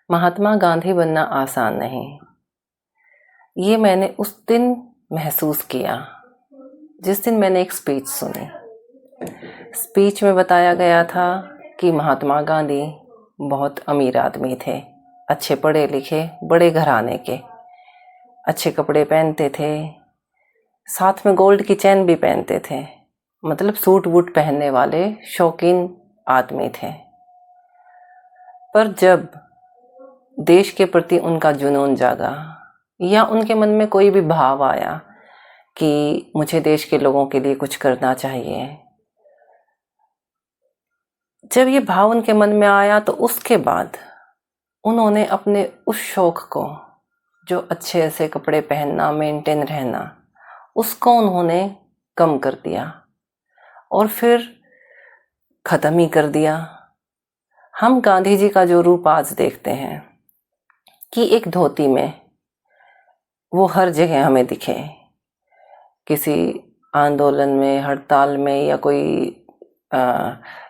महात्मा गांधी बनना आसान नहीं। ये मैंने उस दिन महसूस किया जिस दिन मैंने एक स्पीच सुनी। स्पीच में बताया गया था कि महात्मा गांधी बहुत अमीर आदमी थे, अच्छे पढ़े लिखे, बड़े घराने के, अच्छे कपड़े पहनते थे, साथ में गोल्ड की चैन भी पहनते थे, मतलब सूट वूट पहनने वाले शौकीन आदमी थे। पर जब देश के प्रति उनका जुनून जागा या उनके मन में कोई भी भाव आया कि मुझे देश के लोगों के लिए कुछ करना चाहिए, जब ये भाव उनके मन में आया तो उसके बाद उन्होंने अपने उस शौक को, जो अच्छे से कपड़े पहनना, मेंटेन रहना, उसको उन्होंने कम कर दिया और फिर ख़त्म ही कर दिया। हम गांधी जी का जो रूप आज देखते हैं कि एक धोती में वो हर जगह हमें दिखे, किसी आंदोलन में, हड़ताल में, या कोई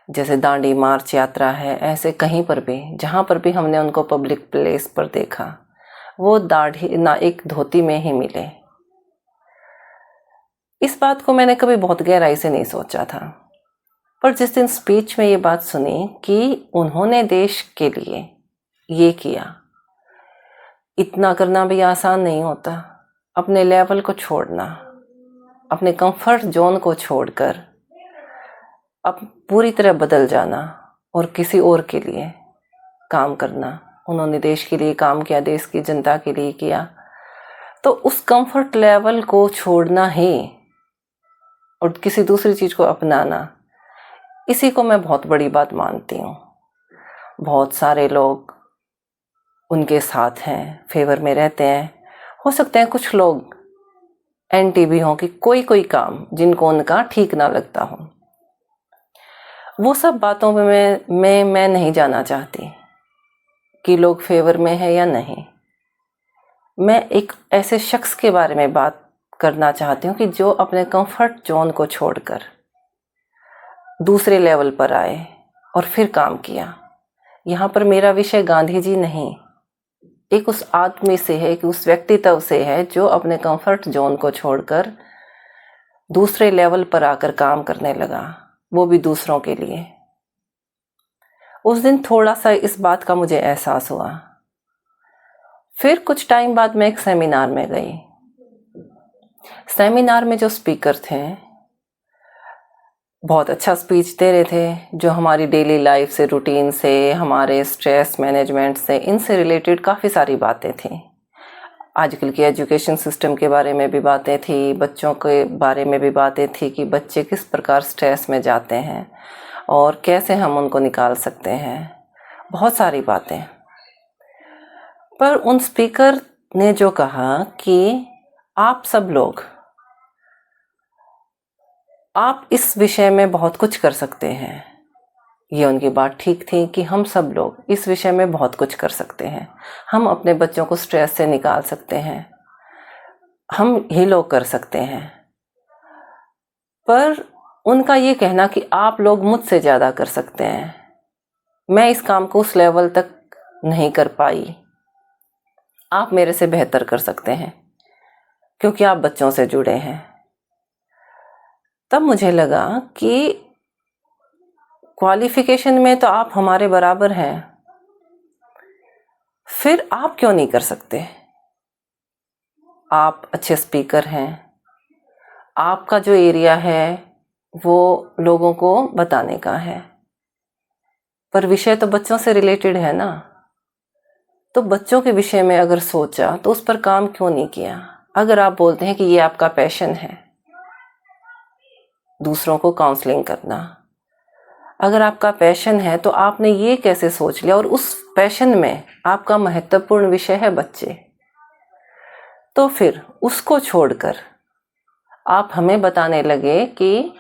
जैसे दांडी मार्च यात्रा है, ऐसे कहीं पर भी जहाँ पर भी हमने उनको पब्लिक प्लेस पर देखा, वो दाढ़ी ना एक धोती में ही मिले। इस बात को मैंने कभी बहुत गहराई से नहीं सोचा था, पर जिस दिन स्पीच में ये बात सुनी कि उन्होंने देश के लिए ये किया, इतना करना भी आसान नहीं होता। अपने लेवल को छोड़ना, अपने कंफर्ट जोन को छोड़कर अब पूरी तरह बदल जाना और किसी और के लिए काम करना। उन्होंने देश के लिए काम किया, देश की जनता के लिए किया, तो उस कंफर्ट लेवल को छोड़ना ही और किसी दूसरी चीज़ को अपनाना, इसी को मैं बहुत बड़ी बात मानती हूँ। बहुत सारे लोग उनके साथ हैं, फेवर में रहते हैं। हो सकते हैं कुछ लोग एंटी भी हों कि कोई काम जिनको उनका ठीक ना लगता हो। वो सब बातों में मैं नहीं जाना चाहती कि लोग फेवर में है या नहीं। मैं एक ऐसे शख्स के बारे में बात करना चाहती हूँ कि जो अपने कंफर्ट जोन को छोड़कर दूसरे लेवल पर आए और फिर काम किया। यहाँ पर मेरा विषय गांधी जी नहीं, एक उस आदमी से है, कि उस व्यक्तित्व से है जो अपने कंफर्ट जोन को छोड़कर दूसरे लेवल पर आकर काम करने लगा, वो भी दूसरों के लिए। उस दिन थोड़ा सा इस बात का मुझे एहसास हुआ। फिर कुछ टाइम बाद मैं एक सेमिनार में गई। सेमिनार में जो स्पीकर थे बहुत अच्छा स्पीच दे रहे थे, जो हमारी डेली लाइफ से, रूटीन से, हमारे स्ट्रेस मैनेजमेंट से, इनसे रिलेटेड काफ़ी सारी बातें थी। आजकल की एजुकेशन सिस्टम के बारे में भी बातें थी, बच्चों के बारे में भी बातें थी कि बच्चे किस प्रकार स्ट्रेस में जाते हैं और कैसे हम उनको निकाल सकते हैं, बहुत सारी बातें। पर उन स्पीकर ने जो कहा कि आप सब लोग, आप इस विषय में बहुत कुछ कर सकते हैं, ये उनकी बात ठीक थी कि हम सब लोग इस विषय में बहुत कुछ कर सकते हैं। हम अपने बच्चों को स्ट्रेस से निकाल सकते हैं, हम ये लोग कर सकते हैं। पर उनका ये कहना कि आप लोग मुझसे ज़्यादा कर सकते हैं, मैं इस काम को उस लेवल तक नहीं कर पाई, आप मेरे से बेहतर कर सकते हैं क्योंकि आप बच्चों से जुड़े हैं। तब मुझे लगा कि क्वालिफिकेशन में तो आप हमारे बराबर हैं, फिर आप क्यों नहीं कर सकते? आप अच्छे स्पीकर हैं, आपका जो एरिया है वो लोगों को बताने का है, पर विषय तो बच्चों से रिलेटेड है ना। तो बच्चों के विषय में अगर सोचा तो उस पर काम क्यों नहीं किया? अगर आप बोलते हैं कि ये आपका पैशन है, दूसरों को काउंसलिंग करना, अगर आपका पैशन है तो आपने ये कैसे सोच लिया, और उस पैशन में आपका महत्वपूर्ण विषय है बच्चे, तो फिर उसको छोड़कर आप हमें बताने लगे कि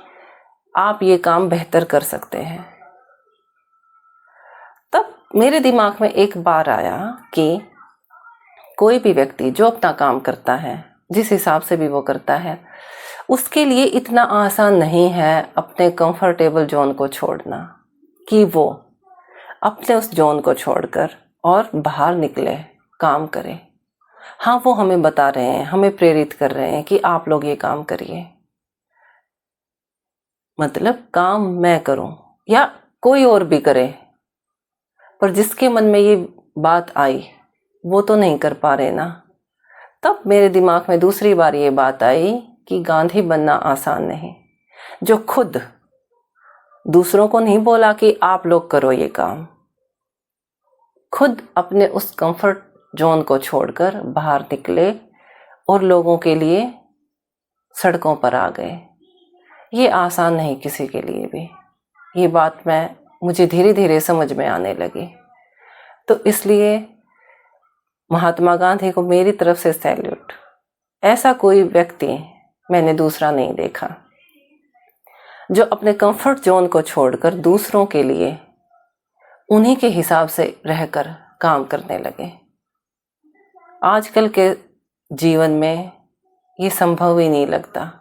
आप ये काम बेहतर कर सकते हैं। तब मेरे दिमाग में एक बार आया कि कोई भी व्यक्ति जो अपना काम करता है, जिस हिसाब से भी वो करता है, उसके लिए इतना आसान नहीं है अपने कंफर्टेबल जोन को छोड़ना, कि वो अपने उस जोन को छोड़कर और बाहर निकले, काम करें। हाँ, वो हमें बता रहे हैं, हमें प्रेरित कर रहे हैं कि आप लोग ये काम करिए। मतलब काम मैं करूं या कोई और भी करे, पर जिसके मन में ये बात आई वो तो नहीं कर पा रहे ना। तब मेरे दिमाग में दूसरी बार ये बात आई कि गांधी बनना आसान नहीं। जो खुद दूसरों को नहीं बोला कि आप लोग करो ये काम, खुद अपने उस कंफर्ट जोन को छोड़कर बाहर निकले और लोगों के लिए सड़कों पर आ गए, ये आसान नहीं किसी के लिए भी। ये बात मुझे धीरे धीरे समझ में आने लगी। तो इसलिए महात्मा गांधी को मेरी तरफ से सैल्यूट। ऐसा कोई व्यक्ति मैंने दूसरा नहीं देखा जो अपने कंफर्ट जोन को छोड़कर दूसरों के लिए उन्हीं के हिसाब से रहकर काम करने लगे। आजकल के जीवन में ये संभव ही नहीं लगता।